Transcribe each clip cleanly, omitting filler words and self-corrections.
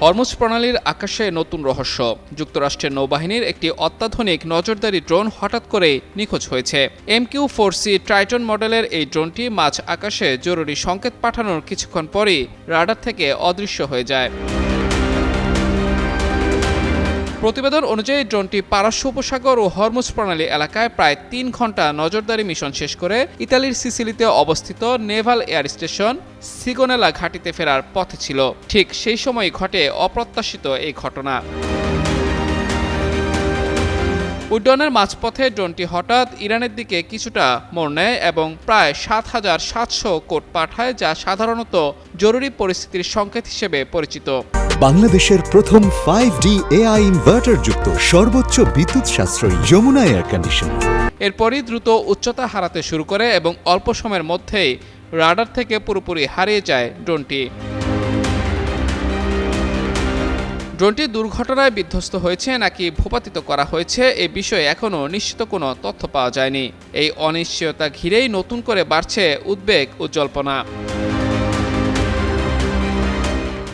Hormuz প্রণালীর আকাশে নতুন রহস্য। যুক্তরাষ্ট্রের নৌবাহিনীর একটি অত্যাধুনিক নজরদারি ড্রোন হঠাৎ করে নিখোঁজ হয়েছে। MQ-4C ট্রাইটন মডেলের এই ড্রোনটি মাঝ আকাশে জরুরি সংকেত পাঠানোর কিছুক্ষণ পরই রাডার থেকে অদৃশ্য হয়ে যায়। প্রতিবেদন অনুযায়ী ড্রোনটি পারস্য উপসাগর ও হরমুজ প্রণালী এলাকায় প্রায় ৩ ঘন্টা নজরদারি মিশন শেষ করে ইতালির সিসিলিতে অবস্থিত নেভাল এয়ার স্টেশন সিগোনেলা ঘাঁটিতে ফেরার পথে ছিল। ঠিক সেই সময় ঘটে অপ্রত্যাশিত এই ঘটনা। উড্ডয়নের মাঝপথে ড্রোনটি হঠাৎ ইরানের দিকে কিছুটা মোড় নেয় এবং প্রায় ৭৭০০ কোড পাঠায়, যা সাধারণত জরুরি পরিস্থিতির সংকেত হিসেবে পরিচিত। বাংলাদেশের প্রথম 5D AI ইনভার্টার যুক্ত সর্বোচ্চ বিদ্যুৎ সাশ্রয়ী যমুনা এয়ার কন্ডিশনার। এরপরই দ্রুত উচ্চতা হারাতে শুরু করে এবং অল্প সময়ের মধ্যেই রাডার থেকে পুরোপুরি হারিয়ে যায় ড্রোনটি। ড্রোনটি দুর্ঘটনায় বিধ্বস্ত হয়েছে নাকি ভূপাতিত করা হয়েছে এ বিষয়ে এখনও নিশ্চিত কোনো তথ্য পাওয়া যায়নি। এই অনিশ্চয়তা ঘিরেই নতুন করে বাড়ছে উদ্বেগ ও জল্পনা।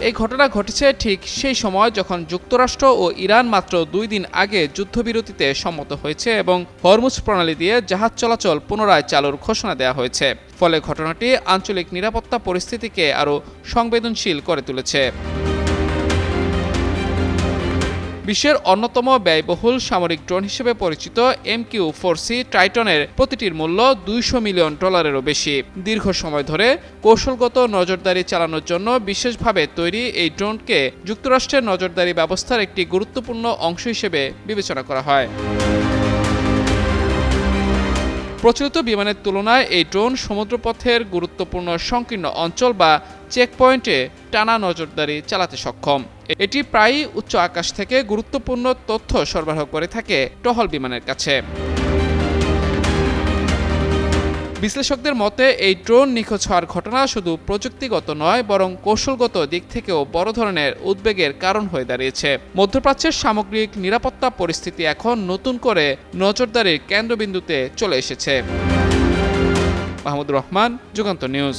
এই ঘটনা ঘটেছে ঠিক সেই সময় যখন যুক্তরাষ্ট্র ও ইরান মাত্র ২ দিন আগে যুদ্ধবিরতিতে সম্মত হয়েছে এবং হরমুজ প্রণালী দিয়ে জাহাজ চলাচল পুনরায় চালুর ঘোষণা দেওয়া হয়েছে। ফলে ঘটনাটি আঞ্চলিক নিরাপত্তা পরিস্থিতিকে আরও সংবেদনশীল করে তুলেছে। বিশ্বের অন্যতম ব্যয়বহুল সামরিক ড্রোন হিসেবে পরিচিত MQ-4C ট্রাইটনের প্রতিটির মূল্য $200 মিলিয়নেরও বেশি। দীর্ঘ সময় ধরে কৌশলগত নজরদারি চালানোর জন্য বিশেষভাবে তৈরি এই ড্রোনকে যুক্তরাষ্ট্রের নজরদারি ব্যবস্থার একটি গুরুত্বপূর্ণ অংশ হিসেবে বিবেচনা করা হয়। প্রচলিত বিমানের তুলনায় এই ড্রোন সমুদ্রপথের গুরুত্বপূর্ণ সংকীর্ণ অঞ্চল বা চেকপয়েন্টে টানা নজরদারি চালাতে সক্ষম। এটি প্রায়ই উচ্চ আকাশ থেকে গুরুত্বপূর্ণ তথ্য সরবরাহ করে থাকে টহল বিমানের কাছে। বিশ্লেষকদের মতে এই ড্রোন নিখোঁজ হওয়ার ঘটনা শুধু প্রযুক্তিগত নয়, বরং কৌশলগত দিক থেকেও বড় ধরনের উদ্বেগের কারণ হয়ে দাঁড়িয়েছে। মধ্যপ্রাচ্যের সামগ্রিক নিরাপত্তা পরিস্থিতি এখন নতুন করে নজরদারির কেন্দ্রবিন্দুতে চলে এসেছে। মাহমুদুর রহমান, যুগান্তর নিউজ।